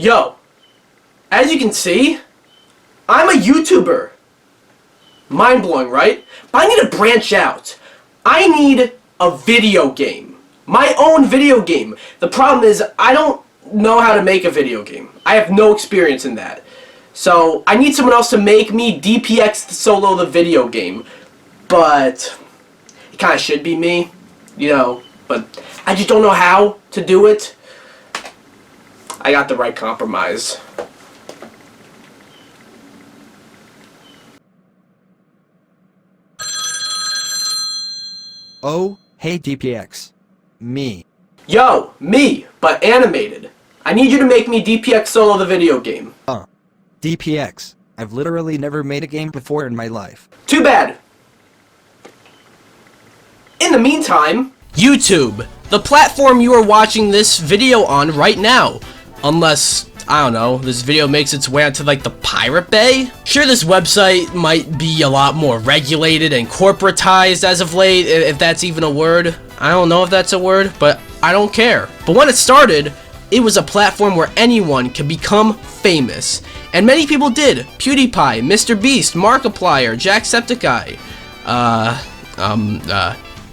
Yo, as you can see, I'm a YouTuber. Mind-blowing, right? But I need to branch out. I need a video game. My own video game. The problem is, I don't know how to make a video game. I have no experience in that. So, I need someone else to make me DPX Solo the video game. But it kind of should be me, you know, but I just don't know how to do it. I got the right compromise. Oh, hey DPX. Me. Yo, me, but animated. I need you to make me DPX Solo the video game. DPX. I've literally never made a game before in my life. Too bad. In the meantime, YouTube, the platform you are watching this video on right now. Unless, I don't know, this video makes its way onto like the Pirate Bay? Sure, this website might be a lot more regulated and corporatized as of late, if that's even a word. I don't know if that's a word, but I don't care. But when it started, it was a platform where anyone could become famous. And many people did. PewDiePie, Mr. Beast, Markiplier, Jacksepticeye,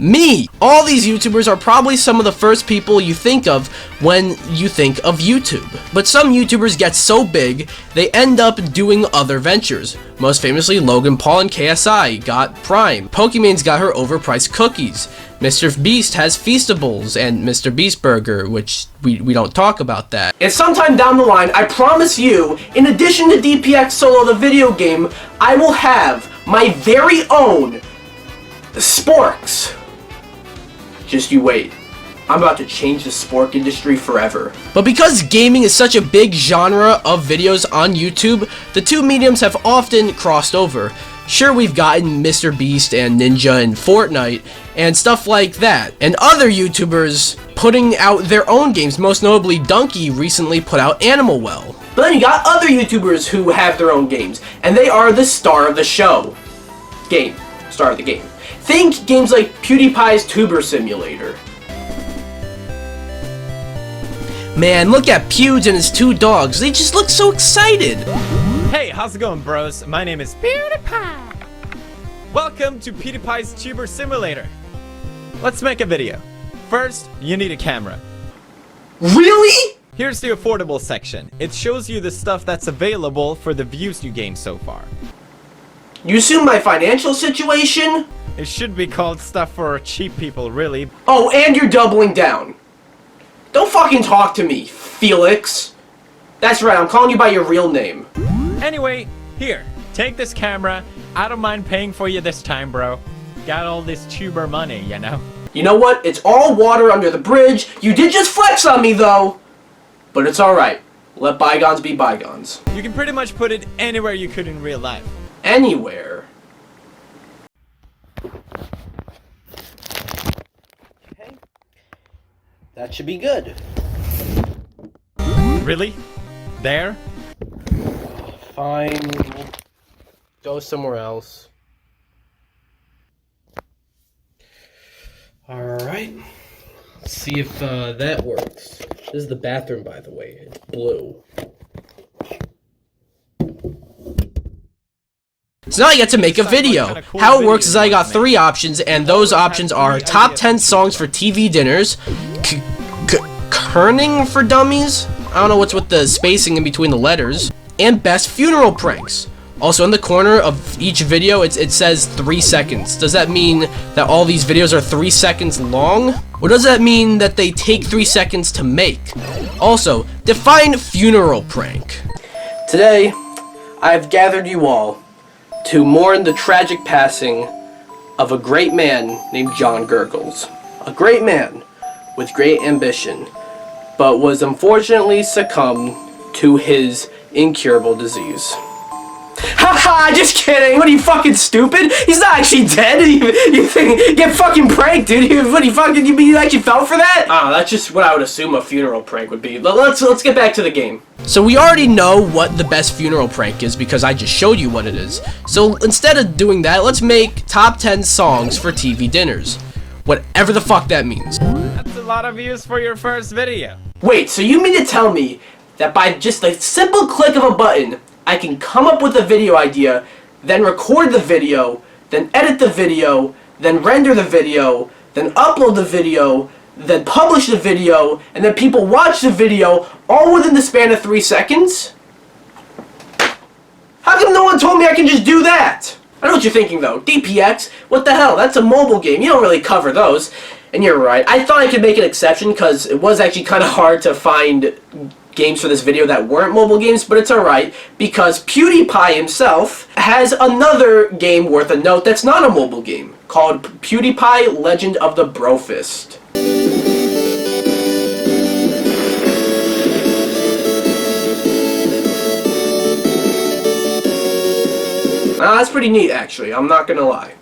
me! All these YouTubers are probably some of the first people you think of when you think of YouTube. But some YouTubers get so big, they end up doing other ventures. Most famously, Logan Paul and KSI got Prime. Pokemon's got her overpriced cookies. Mr. Beast has Feastables and Mr. Beast Burger, which we don't talk about that. And sometime down the line, I promise you, in addition to DPX Solo the video game, I will have my very own sporks. Just you wait. I'm about to change the spork industry forever. But because gaming is such a big genre of videos on YouTube, the two mediums have often crossed over. Sure, we've gotten Mr. Beast and Ninja and Fortnite and stuff like that, and other YouTubers putting out their own games. Most notably, Donkey recently put out Animal Well. But then you got other YouTubers who have their own games, and they are the star of the show. Star of the game. Think games like PewDiePie's Tuber Simulator. Man, look at Pewds and his two dogs. They just look so excited. Hey, how's it going, bros? My name is PewDiePie. Welcome to PewDiePie's Tuber Simulator. Let's make a video. First, you need a camera. Really? Here's the affordable section. It shows you the stuff that's available for the views you gained so far. You assume my financial situation? It should be called stuff for cheap people, really. Oh, and you're doubling down. Don't fucking talk to me, Felix. That's right, I'm calling you by your real name. Anyway, here, take this camera. I don't mind paying for you this time, bro. Got all this tuber money, you know? You know what? It's all water under the bridge. You did just flex on me, though. But it's alright. Let bygones be bygones. You can pretty much put it anywhere you could in real life. Anywhere. Okay. That should be good. Really? There? Fine. Go somewhere else. Alright. Let's see if that works. This is the bathroom, by the way. It's blue. So now I get to make a video. How it works is I got 3 options, and those options are top 10 songs for TV dinners, kerning for dummies, I don't know what's with the spacing in between the letters, and best funeral pranks. Also in the corner of each video it says 3 seconds. Does that mean that all these videos are 3 seconds long? Or does that mean that they take 3 seconds to make? Also, define funeral prank. Today, I have gathered you all to mourn the tragic passing of a great man named John Gurgles. A great man with great ambition, but was unfortunately succumbed to his incurable disease. Haha, just kidding. What are you, fucking stupid? He's not actually dead. You think, get fucking pranked, dude. You actually fell for that? That's just what I would assume a funeral prank would be. Let's get back to the game. So we already know what the best funeral prank is because I just showed you what it is. So instead of doing that, let's make top 10 songs for TV dinners. Whatever the fuck that means. That's a lot of views for your first video. Wait, so you mean to tell me that by just a simple click of a button, I can come up with a video idea, then record the video, then edit the video, then render the video, then upload the video, then publish the video, and then people watch the video, all within the span of 3 seconds? How come no one told me I can just do that? I know what you're thinking though. DPX? What the hell? That's a mobile game. You don't really cover those. And you're right. I thought I could make an exception because it was actually kind of hard to find games for this video that weren't mobile games, but it's alright because PewDiePie himself has another game worth a note that's not a mobile game called PewDiePie Legend of the Brofist. That's pretty neat, actually. I'm not gonna lie.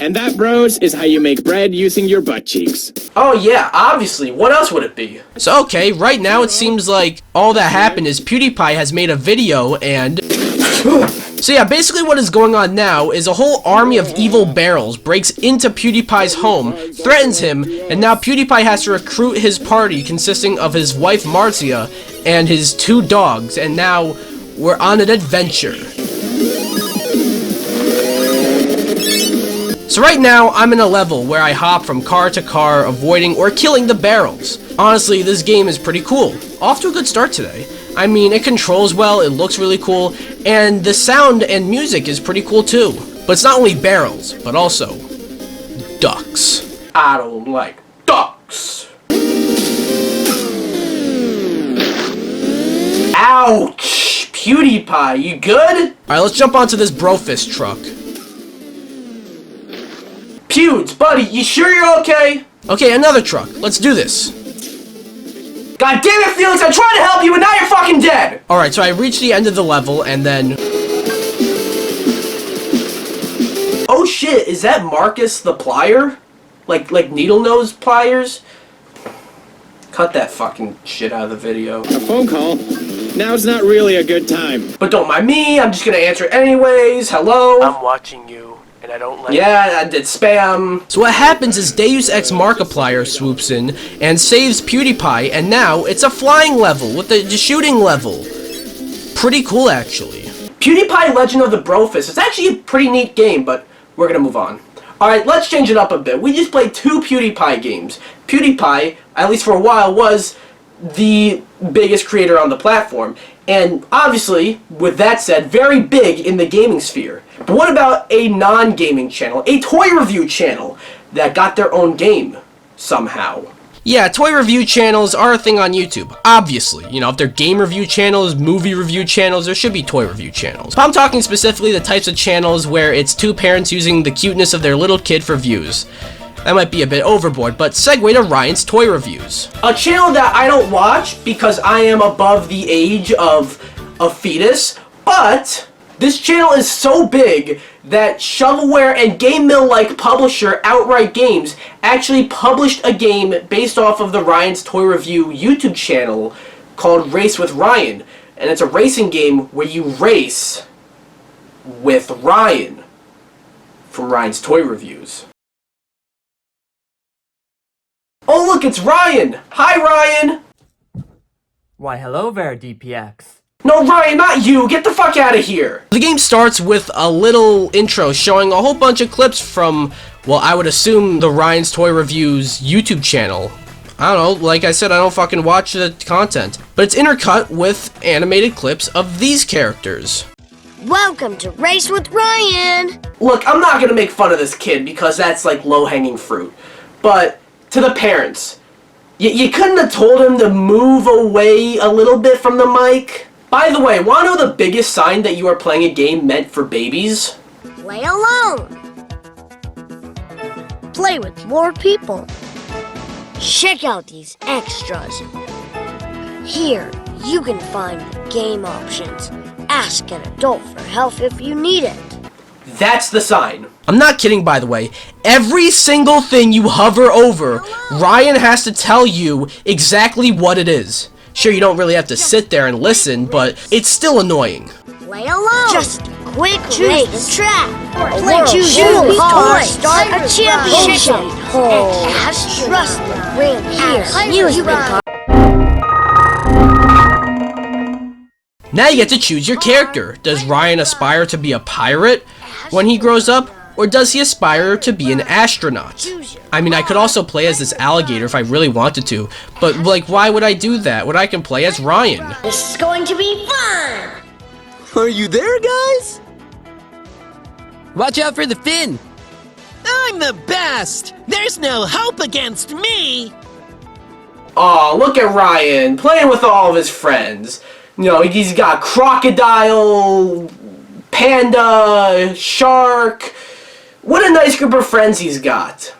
And that, bros, is how you make bread using your butt cheeks. Oh yeah, obviously. What else would it be? So okay, right now it seems like all that happened is PewDiePie has made a video and... So yeah, basically what is going on now is a whole army of evil barrels breaks into PewDiePie's home, threatens him, and now PewDiePie has to recruit his party consisting of his wife Marcia and his 2 dogs, and now we're on an adventure. So right now, I'm in a level where I hop from car to car, avoiding or killing the barrels. Honestly, this game is pretty cool. Off to a good start today. I mean, it controls well, it looks really cool, and the sound and music is pretty cool too. But it's not only barrels, but also ducks. I don't like ducks. Ouch! PewDiePie, you good? Alright, let's jump onto this Brofist truck. Pewds, buddy, you sure you're okay? Okay, another truck. Let's do this. God damn it, Felix, I'm trying to help you, and now you're fucking dead! Alright, so I reached the end of the level, and then... Oh shit, is that Marcus the Plier? Like needle nose pliers? Cut that fucking shit out of the video. A phone call? Now's not really a good time. But don't mind me, I'm just gonna answer it anyways. Hello? I'm watching you. I don't like yeah, I did spam. So what happens is Deus Ex Markiplier swoops in and saves PewDiePie, and now it's a flying level with the shooting level. Pretty cool, actually. PewDiePie Legend of the Brofist is actually a pretty neat game, but we're gonna move on. Alright, let's change it up a bit. We just played 2 PewDiePie games. PewDiePie, at least for a while, was the biggest creator on the platform. And obviously, with that said, very big in the gaming sphere. But what about a non-gaming channel, a toy review channel that got their own game somehow? Yeah, toy review channels are a thing on YouTube, obviously. You know, if they're game review channels, movie review channels, there should be toy review channels. But I'm talking specifically the types of channels where it's 2 parents using the cuteness of their little kid for views. That might be a bit overboard, but segue to Ryan's Toy Reviews. A channel that I don't watch because I am above the age of a fetus, but this channel is so big that shovelware and game mill-like publisher Outright Games actually published a game based off of the Ryan's Toy Review YouTube channel called Race with Ryan. And it's a racing game where you race with Ryan from Ryan's Toy Reviews. Oh look, it's Ryan! Hi, Ryan! Why, hello there, DPX. No, Ryan, not you! Get the fuck out of here! The game starts with a little intro showing a whole bunch of clips from, well, I would assume the Ryan's Toy Reviews YouTube channel. I don't know, like I said, I don't fucking watch the content. But it's intercut with animated clips of these characters. Welcome to Race with Ryan! Look, I'm not gonna make fun of this kid because that's like low-hanging fruit. But to the parents, you couldn't have told him to move away a little bit from the mic? By the way, wanna know the biggest sign that you are playing a game meant for babies? Play alone! Play with more people. Check out these extras. Here, you can find the game options. Ask an adult for help if you need it. That's the sign. I'm not kidding, by the way. Every single thing you hover over, Ryan has to tell you exactly what it is. Sure, you don't really have to sit there and listen, but it's still annoying. Play alone. Just quick choose the track. Play choose toy. Start a championship. And trust the brand here. Amusement park. Now you get to choose your character. Does Ryan aspire to be a pirate when he grows up, or does he aspire to be an astronaut? I mean, I could also play as this alligator if I really wanted to, but like, why would I do that when I can play as Ryan? This is going to be fun! Are you there, guys? Watch out for the fin! I'm the best! There's no hope against me! Aw, look at Ryan, playing with all of his friends. You know, he's got crocodile, panda, shark. What a nice group of friends he's got.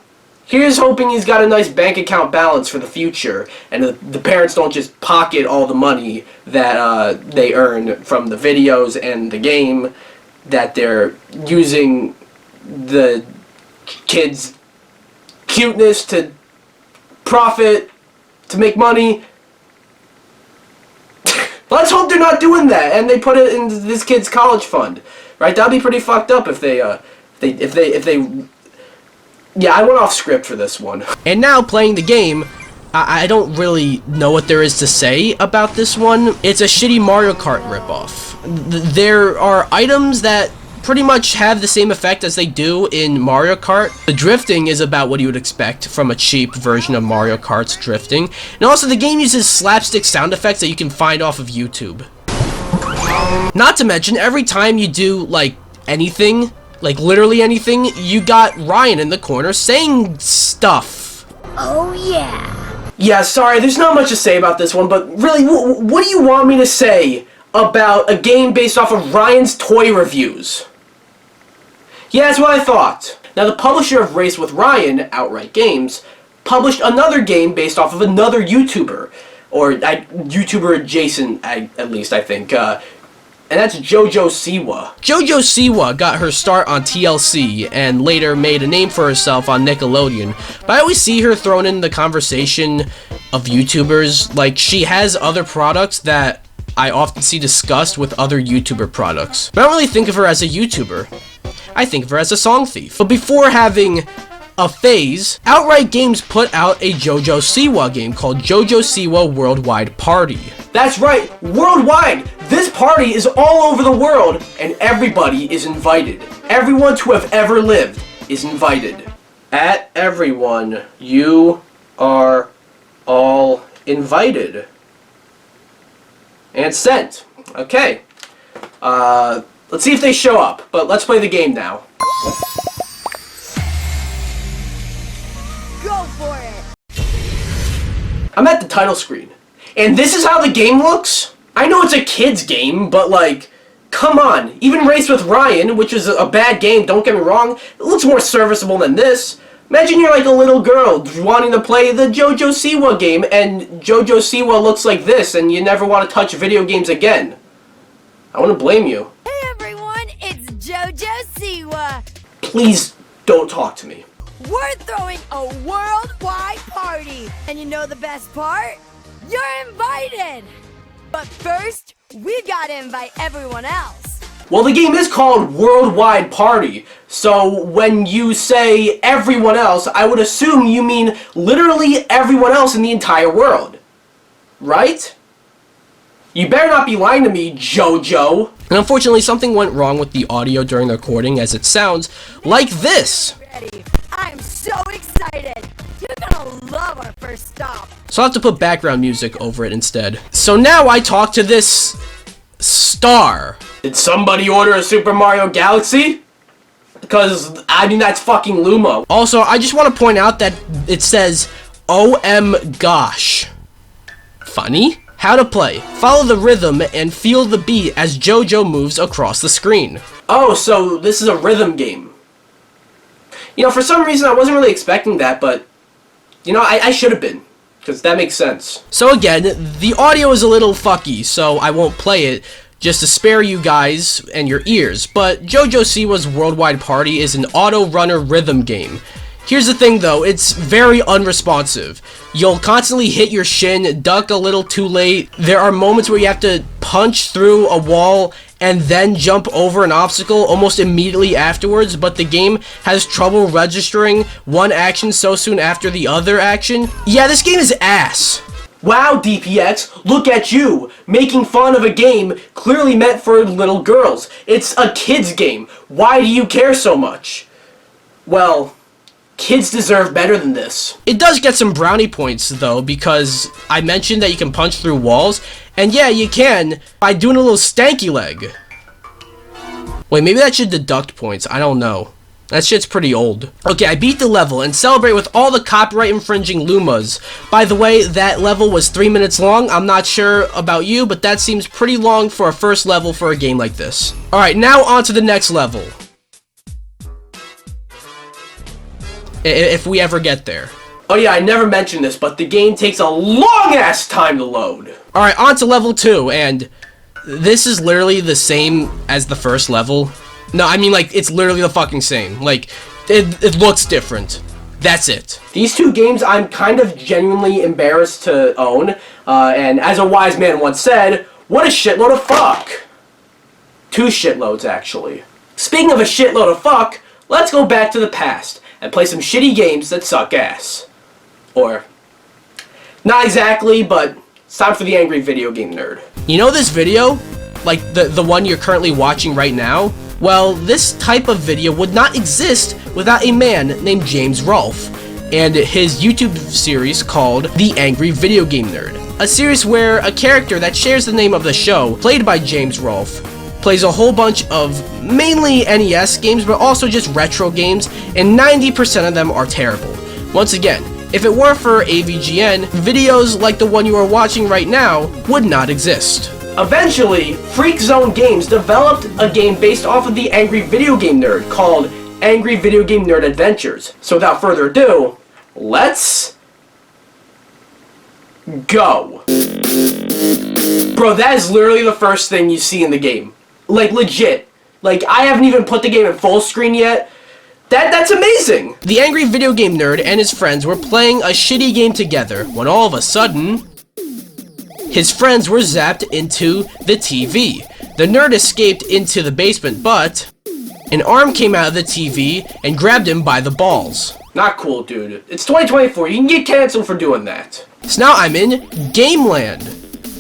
Here's hoping he's got a nice bank account balance for the future, and the parents don't just pocket all the money that they earn from the videos and the game, that they're using the kids' cuteness to profit, to make money. Let's hope they're not doing that, and they put it in this kid's college fund, right? That'd be pretty fucked up if they, yeah, I went off script for this one. And now playing the game, I don't really know what there is to say about this one. It's a shitty Mario Kart ripoff. There are items that pretty much have the same effect as they do in Mario Kart. The drifting is about what you would expect from a cheap version of Mario Kart's drifting. And also the game uses slapstick sound effects that you can find off of YouTube. Not to mention, every time you do, like, anything, like literally anything, you got Ryan in the corner saying stuff. Oh yeah. Yeah, sorry, there's not much to say about this one, but really, what do you want me to say about a game based off of Ryan's toy reviews? Yeah, that's what I thought. Now, the publisher of Race with Ryan, Outright Games, published another game based off of another YouTuber, or YouTuber adjacent, at least, I think, and that's JoJo Siwa. JoJo Siwa got her start on TLC and later made a name for herself on Nickelodeon, but I always see her thrown in the conversation of YouTubers. Like, she has other products that I often see discussed with other YouTuber products. But I don't really think of her as a YouTuber. I think of her as a song thief. But before having a phase, Outright Games put out a JoJo Siwa game called JoJo Siwa Worldwide Party. That's right, worldwide! This party is all over the world, and everybody is invited. Everyone to have ever lived is invited. At everyone, you are all invited. And sent. Okay. Let's see if they show up, but let's play the game now. Go for it! I'm at the title screen. And this is how the game looks? I know it's a kid's game, but like, come on. Even Race with Ryan, which is a bad game, don't get me wrong, it looks more serviceable than this. Imagine you're like a little girl wanting to play the JoJo Siwa game, and JoJo Siwa looks like this, and you never want to touch video games again. I wouldn't blame you. Hey everyone, it's JoJo Siwa. Please don't talk to me. We're throwing a worldwide party. And you know the best part? You're invited. But first, we've got to invite everyone else. Well, the game is called Worldwide Party, so when you say everyone else, I would assume you mean literally everyone else in the entire world. Right? You better not be lying to me, JoJo. And unfortunately, something went wrong with the audio during the recording, as it sounds like this. Ready. I'm so excited. You're gonna love our first stop. So I'll have to put background music over it instead. So now I talk to this star. Did somebody order a Super Mario Galaxy? Because, I mean, that's fucking Luma. Also, I just want to point out that it says, OM gosh. Funny? How to play. Follow the rhythm and feel the beat as JoJo moves across the screen. Oh, so this is a rhythm game. You know, for some reason I wasn't really expecting that, but, you know, I should have been. Because that makes sense. So again, the audio is a little fucky, so I won't play it, just to spare you guys and your ears. But JoJo Siwa's Worldwide Party is an auto-runner rhythm game. Here's the thing though, it's very unresponsive. You'll constantly hit your shin, duck a little too late. There are moments where you have to punch through a wall and then jump over an obstacle almost immediately afterwards, but the game has trouble registering one action so soon after the other action. Yeah, this game is ass. Wow, DPX, look at you, making fun of a game clearly meant for little girls. It's a kid's game. Why do you care so much? Well, kids deserve better than this. It does get some brownie points, though, because I mentioned that you can punch through walls, and yeah, you can by doing a little stanky leg. Wait, maybe that should deduct points. I don't know. That shit's pretty old. Okay, I beat the level and celebrate with all the copyright infringing Lumas. By the way, that level was 3 minutes long. I'm not sure about you, but that seems pretty long for a first level for a game like this. Alright, now on to the next level. If we ever get there. Oh yeah, I never mentioned this, but the game takes a long-ass time to load. Alright, on to level 2, and this is literally the same as the first level. No, I mean, like, it's literally the fucking same. Like, it looks different. That's it. These two games I'm kind of genuinely embarrassed to own, and as a wise man once said, what a shitload of fuck. 2 shitloads, actually. Speaking of a shitload of fuck, let's go back to the past and play some shitty games that suck ass. Or, not exactly, but it's time for the Angry Video Game Nerd. You know this video? Like, the one you're currently watching right now? Well, this type of video would not exist without a man named James Rolfe and his YouTube series called The Angry Video Game Nerd. A series where a character that shares the name of the show, played by James Rolfe, plays a whole bunch of mainly NES games, but also just retro games, and 90% of them are terrible. Once again, if it were for AVGN, videos like the one you are watching right now would not exist. Eventually, Freak Zone Games developed a game based off of the Angry Video Game Nerd called Angry Video Game Nerd Adventures. So without further ado, let's go. Bro, that is literally the first thing you see in the game. Like, legit. Like, I haven't even put the game in full screen yet. That's amazing! The Angry Video Game Nerd and his friends were playing a shitty game together when all of a sudden, his friends were zapped into the TV. The nerd escaped into the basement, but an arm came out of the TV and grabbed him by the balls. Not cool, dude. It's 2024. You can get canceled for doing that. So now I'm in Gameland.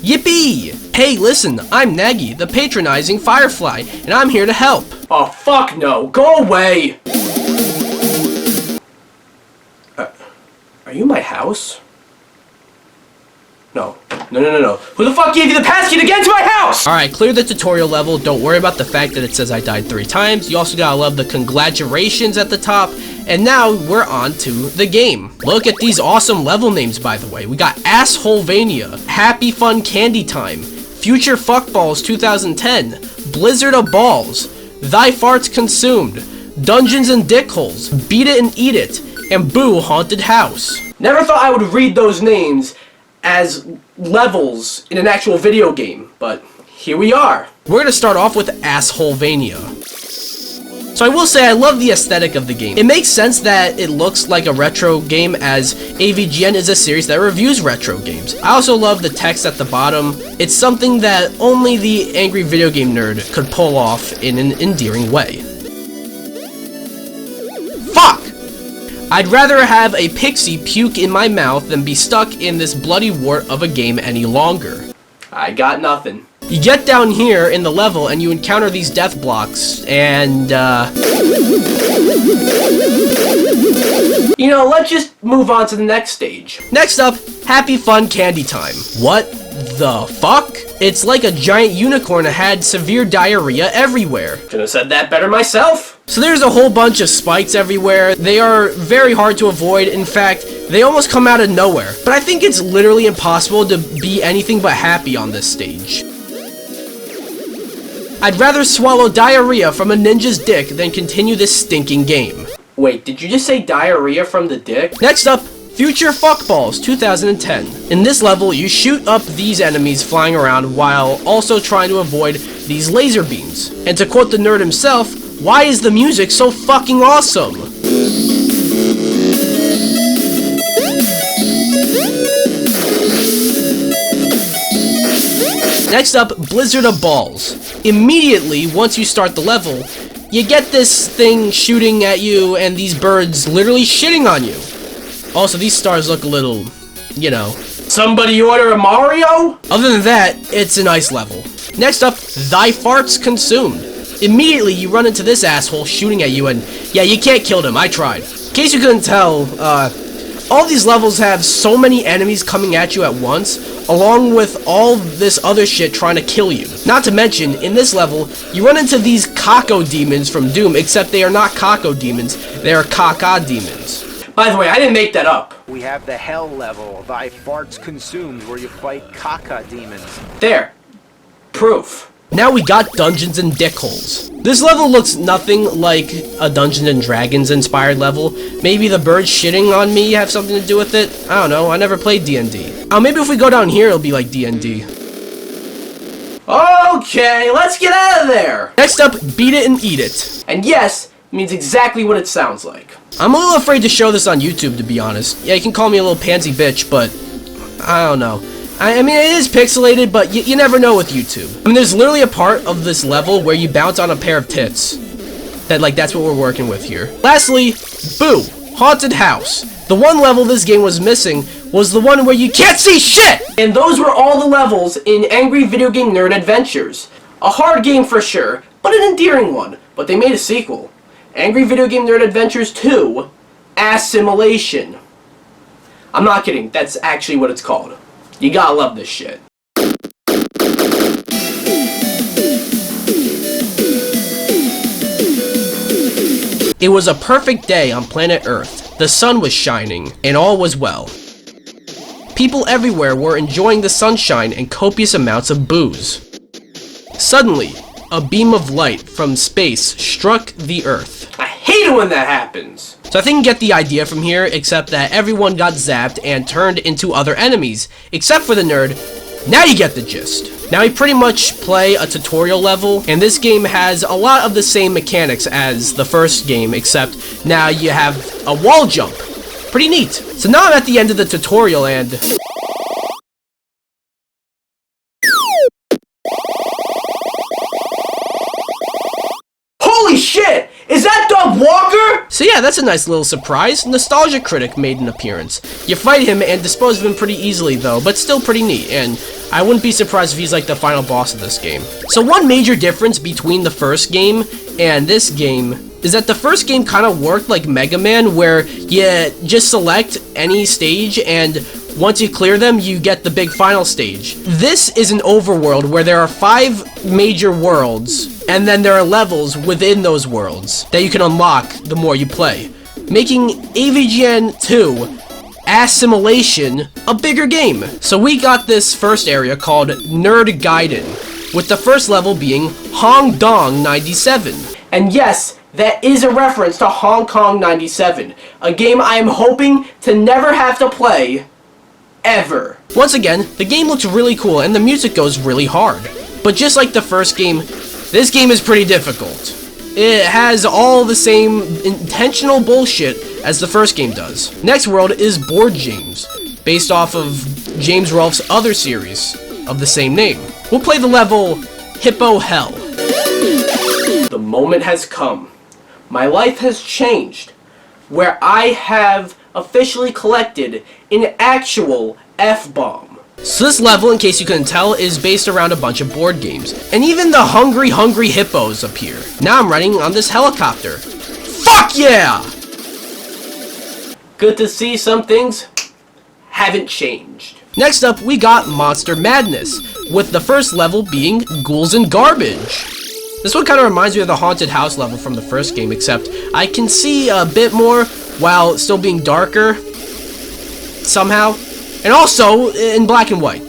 Yippee! Hey, listen, I'm Nagy, the patronizing Firefly, and I'm here to help. Oh, fuck no. Go away! Are you in my house? No. No. Who the fuck gave you the passkey to get into my house? Alright, clear the tutorial level. Don't worry about the fact that it says I died 3 times. You also gotta love the congratulations at the top. And now we're on to the game. Look at these awesome level names, by the way. We got Assholevania, Happy Fun Candy Time, Future Fuckballs 2010, Blizzard of Balls, Thy Farts Consumed, Dungeons and Dickholes, Beat It and Eat It, and Boo Haunted House. Never thought I would read those names as levels in an actual video game, but here we are. We're gonna start off with Assholevania. So I will say I love the aesthetic of the game. It makes sense that it looks like a retro game, as AVGN is a series that reviews retro games. I also love the text at the bottom. It's something that only the Angry Video Game Nerd could pull off in an endearing way. Fuck! I'd rather have a pixie puke in my mouth than be stuck in this bloody wart of a game any longer. I got nothing. You get down here in the level and you encounter these death blocks, and you know, let's just move on to the next stage. Next up, Happy Fun Candy Time. What the fuck? It's like a giant unicorn had severe diarrhea everywhere. Could have said that better myself. So there's a whole bunch of spikes everywhere. They are very hard to avoid. In fact, they almost come out of nowhere. But I think it's literally impossible to be anything but happy on this stage. I'd rather swallow diarrhea from a ninja's dick than continue this stinking game. Wait, did you just say diarrhea from the dick? Next up, Future Fuckballs 2010. In this level, you shoot up these enemies flying around while also trying to avoid these laser beams. And to quote the nerd himself, why is the music so fucking awesome? Next up, Blizzard of Balls. Immediately, once you start the level, you get this thing shooting at you and these birds literally shitting on you. Also, these stars look a little, you know, Somebody order a Mario? Other than that, it's a nice level. Next up, thy farts consumed. Immediately, you run into this asshole shooting at you, and yeah, you can't kill him. I tried. In case you couldn't tell, all these levels have so many enemies coming at you at once, along with all this other shit trying to kill you. Not to mention, in this level, you run into these Kako demons from Doom, except they are not Kako demons, they are Kaka demons. By the way, I didn't make that up. We have the hell level, thy farts consumed, where you fight Kaka demons. There. Proof. Now we got Dungeons and Dickholes. This level looks nothing like a Dungeons and Dragons inspired level. Maybe the birds shitting on me have something to do with it? I don't know, I never played D&D. Maybe if we go down here it'll be like D&D. Okay, let's get out of there! Next up, Beat It and Eat It. And yes, means exactly what it sounds like. I'm a little afraid to show this on YouTube, to be honest. Yeah, you can call me a little pansy bitch, but I don't know. I mean, it is pixelated, but you never know with YouTube. I mean, there's literally a part of this level where you bounce on a pair of tits. That's what we're working with here. Lastly, Boo! Haunted House. The one level this game was missing was the one where you can't see shit! And those were all the levels in Angry Video Game Nerd Adventures. A hard game for sure, but an endearing one. But they made a sequel. Angry Video Game Nerd Adventures 2, Assimilation. I'm not kidding, that's actually what it's called. You gotta love this shit. It was a perfect day on planet Earth. The sun was shining, and all was well. People everywhere were enjoying the sunshine and copious amounts of booze. Suddenly, a beam of light from space struck the Earth. I hate it when that happens! So I think you get the idea from here, except that everyone got zapped and turned into other enemies, except for the nerd. Now you get the gist. Now we pretty much play a tutorial level, and this game has a lot of the same mechanics as the first game, except now you have a wall jump. Pretty neat. So now I'm at the end of the tutorial, and holy shit! Is that Doug Walker? So yeah, that's a nice little surprise. Nostalgia Critic made an appearance. You fight him and dispose of him pretty easily though, but still pretty neat, and I wouldn't be surprised if he's like the final boss of this game. So one major difference between the first game and this game is that the first game kind of worked like Mega Man, where you just select any stage and once you clear them, you get the big final stage. This is an overworld where there are 5 major worlds, and then there are levels within those worlds that you can unlock the more you play, making AVGN 2 Assimilation a bigger game. So we got this first area called Nerd Gaiden, with the first level being Hong Dong 97. And yes, that is a reference to Hong Kong 97, a game I am hoping to never have to play ever. Once again, the game looks really cool and the music goes really hard. But just like the first game, this game is pretty difficult. It has all the same intentional bullshit as the first game does. Next world is Board James, based off of James Rolfe's other series of the same name. We'll play the level Hippo Hell. The moment has come. My life has changed, where I have officially collected an actual F-bomb. So this level, in case you couldn't tell, is based around a bunch of board games. And even the hungry hippos appear. Now I'm riding on this helicopter. Fuck yeah! Good to see some things haven't changed. Next up, we got Monster Madness, with the first level being Ghouls and Garbage. This one kind of reminds me of the Haunted House level from the first game, except I can see a bit more while still being darker, somehow, and also in black and white.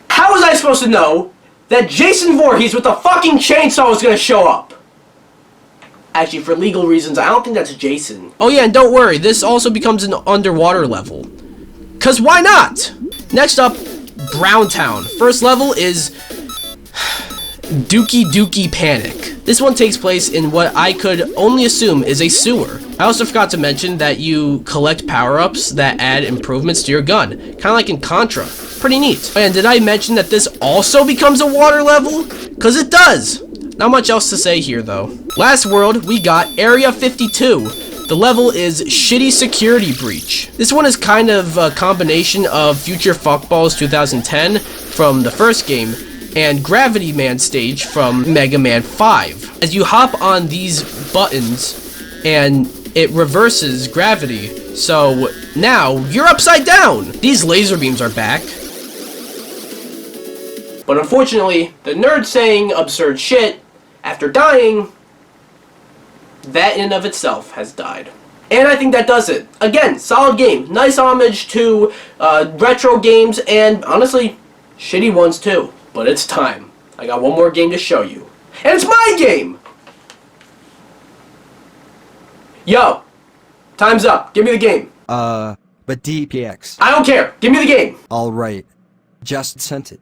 How was I supposed to know that Jason Voorhees with a fucking chainsaw was gonna show up? Actually, for legal reasons, I don't think that's Jason. Oh yeah, and don't worry, this also becomes an underwater level. 'Cause why not? Next up, Browntown. First level is Dookie Dookie Panic. This one takes place in what I could only assume is a sewer. I also forgot to mention that you collect power-ups that add improvements to your gun, kind of like in Contra. Pretty neat. And did I mention that this also becomes a water level? Because it does! Not much else to say here though. Last world, we got Area 52, The level is Shitty Security Breach. This one is kind of a combination of Future Fuckballs 2010 from the first game and Gravity Man stage from Mega Man 5. As you hop on these buttons and it reverses gravity, so now you're upside down. These laser beams are back. But unfortunately, the nerd saying absurd shit after dying, that in and of itself has died. And I think that does it. Again, solid game. Nice homage to retro games and, honestly, shitty ones too. But it's time. I got one more game to show you. And it's my game! Yo! Time's up. Give me the game. But DPX. I don't care. Give me the game. Alright. Just sent it.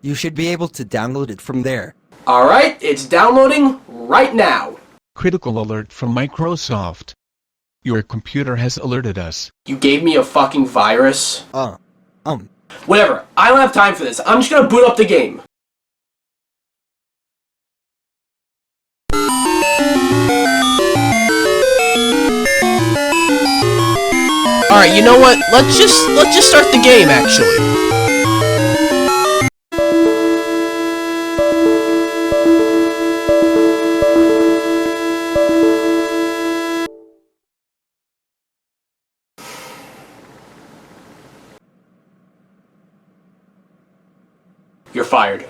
You should be able to download it from there. Alright, it's downloading right now. Critical alert from Microsoft. Your computer has alerted us. You gave me a fucking virus? Whatever. I don't have time for this. I'm just gonna boot up the game. Alright, you know what? Let's just start the game, actually. You're fired.